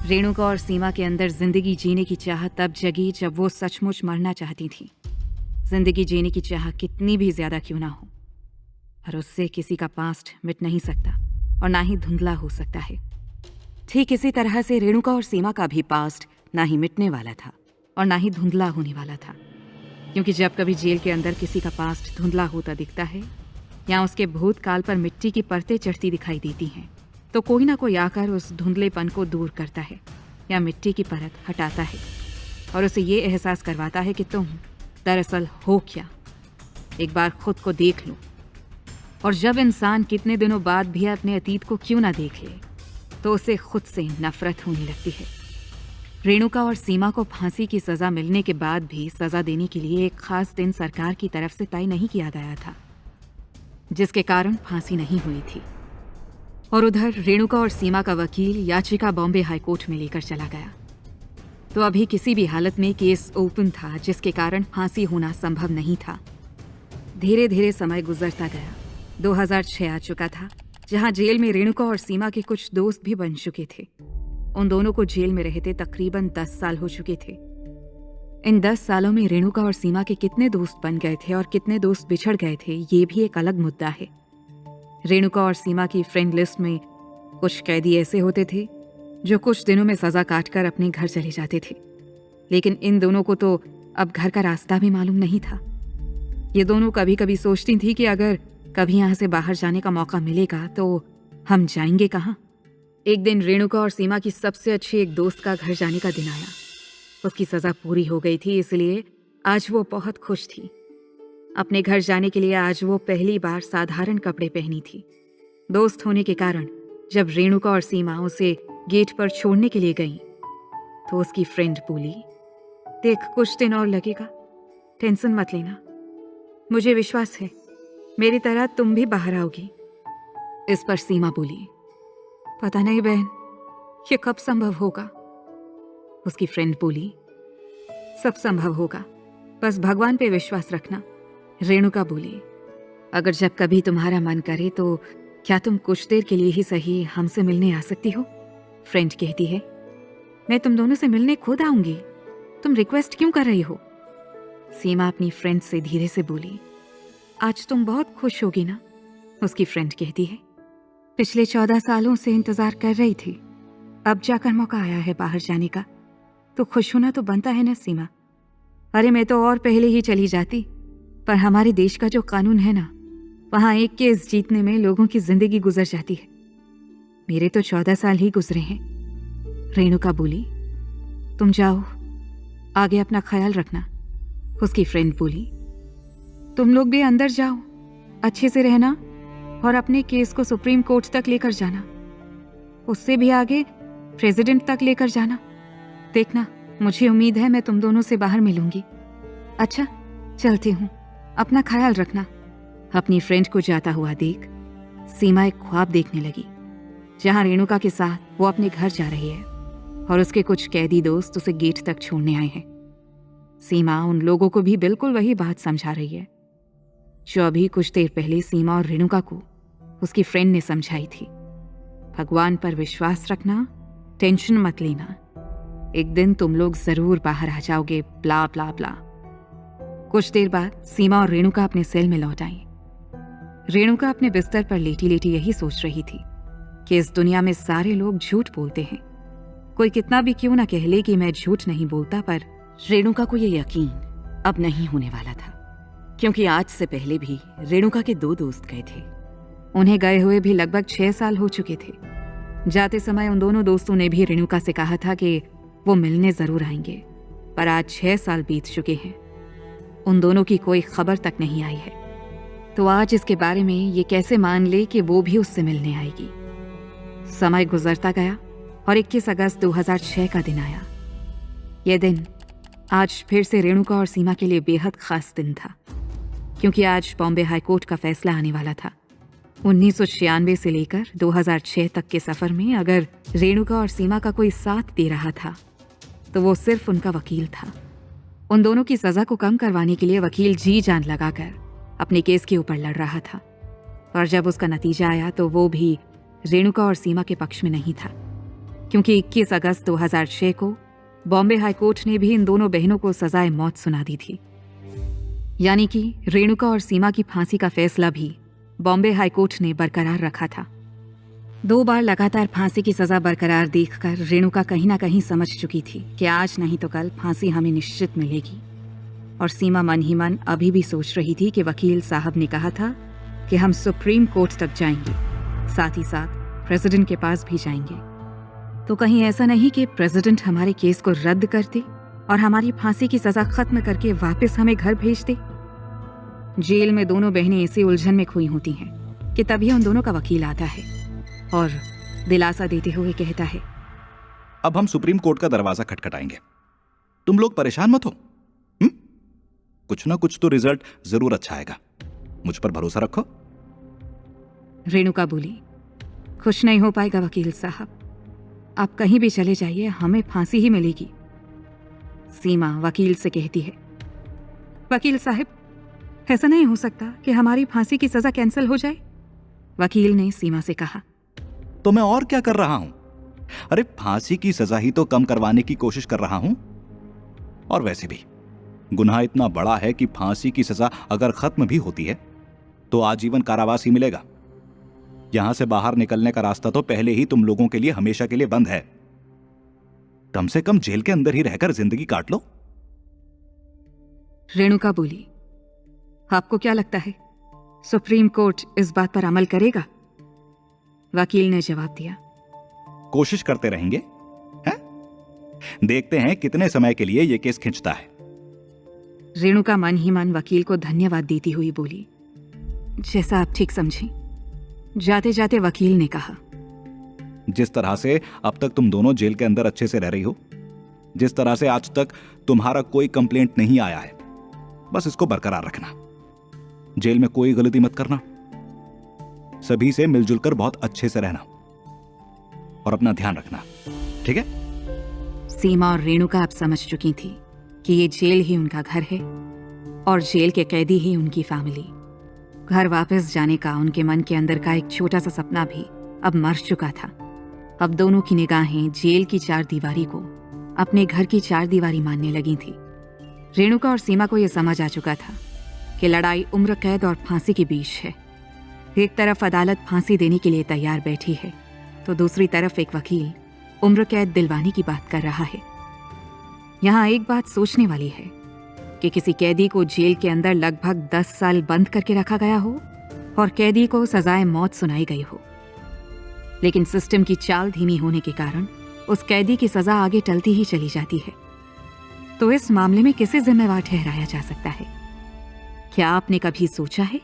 रेणुका और सीमा के अंदर जिंदगी जीने की चाह तब जगी जब वो सचमुच मरना चाहती थी। जिंदगी जीने की चाह कितनी भी ज्यादा क्यों ना हो, पर उससे किसी का पास्ट मिट नहीं सकता और ना ही धुंधला हो सकता है। ठीक इसी तरह से रेणुका और सीमा का भी पास्ट ना ही मिटने वाला था और ना ही धुंधला होने वाला था, क्योंकि जब कभी जेल के अंदर किसी का पास्ट धुंधला होता दिखता है या उसके भूतकाल पर मिट्टी की परतें चढ़ती दिखाई देती हैं, तो कोई ना कोई आकर उस धुंधलेपन को दूर करता है या मिट्टी की परत हटाता है और उसे ये एहसास करवाता है कि तुम दरअसल हो क्या। एक बार खुद को देख लो। और जब इंसान कितने दिनों बाद भी अपने अतीत को क्यों ना देख ले, तो उसे खुद से नफरत होने लगती है। रेणुका और सीमा को फांसी की सजा मिलने के बाद भी सजा देने के लिए एक खास दिन सरकार की तरफ से तय नहीं किया गया था, जिसके कारण फांसी नहीं हुई थी। और उधर रेणुका और सीमा का वकील याचिका बॉम्बे हाईकोर्ट में लेकर चला गया, तो अभी किसी भी हालत में केस ओपन था, जिसके कारण फांसी होना संभव नहीं था। धीरे धीरे समय गुजरता गया। 2006 आ चुका था, जहां जेल में रेणुका और सीमा के कुछ दोस्त भी बन चुके थे। उन दोनों को जेल में रहते तकरीबन 10 साल हो चुके थे। इन 10 सालों में रेणुका और सीमा के कितने दोस्त बन गए थे और कितने दोस्त बिछड़ गए थे, ये भी एक अलग मुद्दा है। रेणुका और सीमा की फ्रेंड लिस्ट में कुछ कैदी ऐसे होते थे जो कुछ दिनों में सजा काटकर अपने घर चले जाते थे, लेकिन इन दोनों को तो अब घर का रास्ता भी मालूम नहीं था। ये दोनों कभी कभी सोचती थी कि अगर कभी यहाँ से बाहर जाने का मौका मिलेगा तो हम जाएंगे कहाँ। एक दिन रेणुका और सीमा की सबसे अच्छी एक दोस्त का घर जाने का दिन आया। उसकी सजा पूरी हो गई थी, इसलिए आज वो बहुत खुश थी। अपने घर जाने के लिए आज वो पहली बार साधारण कपड़े पहनी थी। दोस्त होने के कारण जब रेणुका और सीमा उसे गेट पर छोड़ने के लिए गईं, तो उसकी फ्रेंड बोली, देख कुछ दिन और लगेगा, टेंशन मत लेना, मुझे विश्वास है मेरी तरह तुम भी बाहर आओगी। इस पर सीमा बोली, पता नहीं बहन, ये कब संभव होगा। उसकी फ्रेंड बोली, सब संभव होगा, बस भगवान पे विश्वास रखना। रेणुका बोली, अगर जब कभी तुम्हारा मन करे तो क्या तुम कुछ देर के लिए ही सही हमसे मिलने आ सकती हो। फ्रेंड कहती है, मैं तुम दोनों से मिलने खुद आऊंगी, तुम रिक्वेस्ट क्यों कर रही हो। सीमा अपनी फ्रेंड से धीरे से बोली, आज तुम बहुत खुश होगी ना। उसकी फ्रेंड कहती है, पिछले 14 सालों से इंतजार कर रही थी, अब जाकर मौका आया है बाहर जाने का, तो खुश होना तो बनता है ना सीमा। अरे मैं तो और पहले ही चली जाती, पर हमारे देश का जो कानून है ना, वहां एक केस जीतने में लोगों की जिंदगी गुजर जाती है। मेरे तो 14 साल ही गुजरे हैं। रेणुका बोली, तुम जाओ, आगे अपना ख्याल रखना। उसकी फ्रेंड बोली, तुम लोग भी अंदर जाओ, अच्छे से रहना और अपने केस को सुप्रीम कोर्ट तक लेकर जाना, उससे भी आगे प्रेसिडेंट तक लेकर जाना। देखना, मुझे उम्मीद है मैं तुम दोनों से बाहर मिलूंगी। अच्छा, चलती हूँ, अपना ख्याल रखना। अपनी फ्रेंड को जाता हुआ देख सीमा एक ख्वाब देखने लगी, जहां रेणुका के साथ वो अपने घर जा रही है और उसके कुछ कैदी दोस्त उसे गेट तक छोड़ने आए हैं। सीमा उन लोगों को भी बिल्कुल वही बात समझा रही है जो अभी कुछ देर पहले सीमा और रेणुका को उसकी फ्रेंड ने समझाई थी। भगवान पर विश्वास रखना, टेंशन मत लेना, एक दिन तुम लोग जरूर बाहर आ जाओगे, ब्ला ब्ला ब्ला। कुछ देर बाद सीमा और रेणुका अपने सेल में लौट आई। रेणुका अपने बिस्तर पर लेटी लेटी यही सोच रही थी कि इस दुनिया में सारे लोग झूठ बोलते हैं। कोई कितना भी क्यों ना कह ले कि मैं झूठ नहीं बोलता, पर रेणुका को यह यकीन अब नहीं होने वाला था, क्योंकि आज से पहले भी रेणुका के 2 दोस्त गए थे। उन्हें गए हुए भी लगभग 6 साल हो चुके थे। जाते समय उन दोनों दोस्तों ने भी रेणुका से कहा था कि वो मिलने जरूर आएंगे, पर आज 6 साल बीत चुके हैं, उन दोनों की कोई खबर तक नहीं आई है। तो आज इसके बारे में ये कैसे मान ले कि वो भी उससे मिलने आएगी। समय गुजरता गया और 21 अगस्त 2006 का दिन आया। यह दिन आज फिर से रेणुका और सीमा के लिए बेहद खास दिन था, क्योंकि आज बॉम्बे हाईकोर्ट का फैसला आने वाला था। 1996 से लेकर 2006 तक के सफर में अगर रेणुका और सीमा का कोई साथ दे रहा था तो वो सिर्फ उनका वकील था। उन दोनों की सजा को कम करवाने के लिए वकील जी जान लगाकर अपने केस के ऊपर लड़ रहा था, और जब उसका नतीजा आया तो वो भी रेणुका और सीमा के पक्ष में नहीं था। क्योंकि 21 अगस्त 2006 को बॉम्बे हाईकोर्ट ने भी इन दोनों बहनों को सजाए मौत सुना दी थी। यानी कि रेणुका और सीमा की फांसी का फैसला भी बॉम्बे हाईकोर्ट ने बरकरार रखा था। 2 बार लगातार फांसी की सजा बरकरार देखकर रेणुका कहीं ना कहीं समझ चुकी थी कि आज नहीं तो कल फांसी हमें निश्चित मिलेगी। और सीमा मन ही मन अभी भी सोच रही थी कि वकील साहब ने कहा था कि हम सुप्रीम कोर्ट तक जाएंगे, साथ ही साथ प्रेसिडेंट के पास भी जाएंगे। तो कहीं ऐसा नहीं कि प्रेसिडेंट हमारे केस को रद्द कर दे और हमारी फांसी की सजा खत्म करके वापस हमें घर भेज दे। जेल में दोनों बहनें इसी उलझन में खोई होती हैं कि तभी उन दोनों का वकील आता है और दिलासा देते हुए कहता है, अब हम सुप्रीम कोर्ट का दरवाजा खटखटाएंगे, तुम लोग परेशान मत हो। कुछ ना कुछ तो रिजल्ट जरूर अच्छा आएगा, मुझ पर भरोसा रखो। रेणुका बोली, खुश नहीं हो पाएगा वकील साहब, आप कहीं भी चले जाइए, हमें फांसी ही मिलेगी। सीमा वकील से कहती है, वकील साहब ऐसा नहीं हो सकता कि हमारी फांसी की सजा कैंसिल हो जाए। वकील ने सीमा से कहा, तो मैं और क्या कर रहा हूं? अरे फांसी की सजा ही तो कम करवाने की कोशिश कर रहा हूं। और वैसे भी गुनाह इतना बड़ा है कि फांसी की सजा अगर खत्म भी होती है तो आजीवन कारावास ही मिलेगा। यहां से बाहर निकलने का रास्ता तो पहले ही तुम लोगों के लिए हमेशा के लिए बंद है। कम से कम जेल के अंदर ही रहकर जिंदगी काट लो। रेणुका बोली, आपको क्या लगता है सुप्रीम कोर्ट इस बात पर अमल करेगा? वकील ने जवाब दिया, कोशिश करते रहेंगे, हैं? देखते हैं कितने समय के लिए यह केस खिंचता है। रेणुका मन ही मन वकील को धन्यवाद देती हुई बोली, जैसा आप ठीक समझें। जाते जाते वकील ने कहा, जिस तरह से अब तक तुम दोनों जेल के अंदर अच्छे से रह रही हो, जिस तरह से आज तक तुम्हारा कोई कंप्लेंट नहीं आया है, बस इसको बरकरार रखना। जेल में कोई गलती मत करना, सभी से मिलजुल कर बहुत अच्छे से रहना और अपना ध्यान रखना, ठीक है? सीमा और रेणुका अब समझ चुकी थी कि ये जेल ही उनका घर है और जेल के कैदी ही उनकी फैमिली। घर वापस जाने का उनके मन के अंदर का एक छोटा सा सपना भी अब मर चुका था। अब दोनों की निगाहें जेल की 4 दीवारी को अपने घर की 4 दीवारी मानने लगी थी। रेणुका और सीमा को यह समझ आ चुका था कि लड़ाई उम्र कैद और फांसी के बीच है। एक तरफ अदालत फांसी देने के लिए तैयार बैठी है तो दूसरी तरफ एक वकील उम्र कैद दिलवाने की बात कर रहा है। यहां एक बात सोचने वाली है कि किसी कैदी को जेल के अंदर लगभग 10 साल बंद करके रखा गया हो और कैदी को सजाए मौत सुनाई गई हो, लेकिन सिस्टम की चाल धीमी होने के कारण उस कैदी की सजा आगे टलती ही चली जाती है। तो इस मामले में किसे जिम्मेवार ठहराया जा सकता है? क्या आपने कभी सोचा है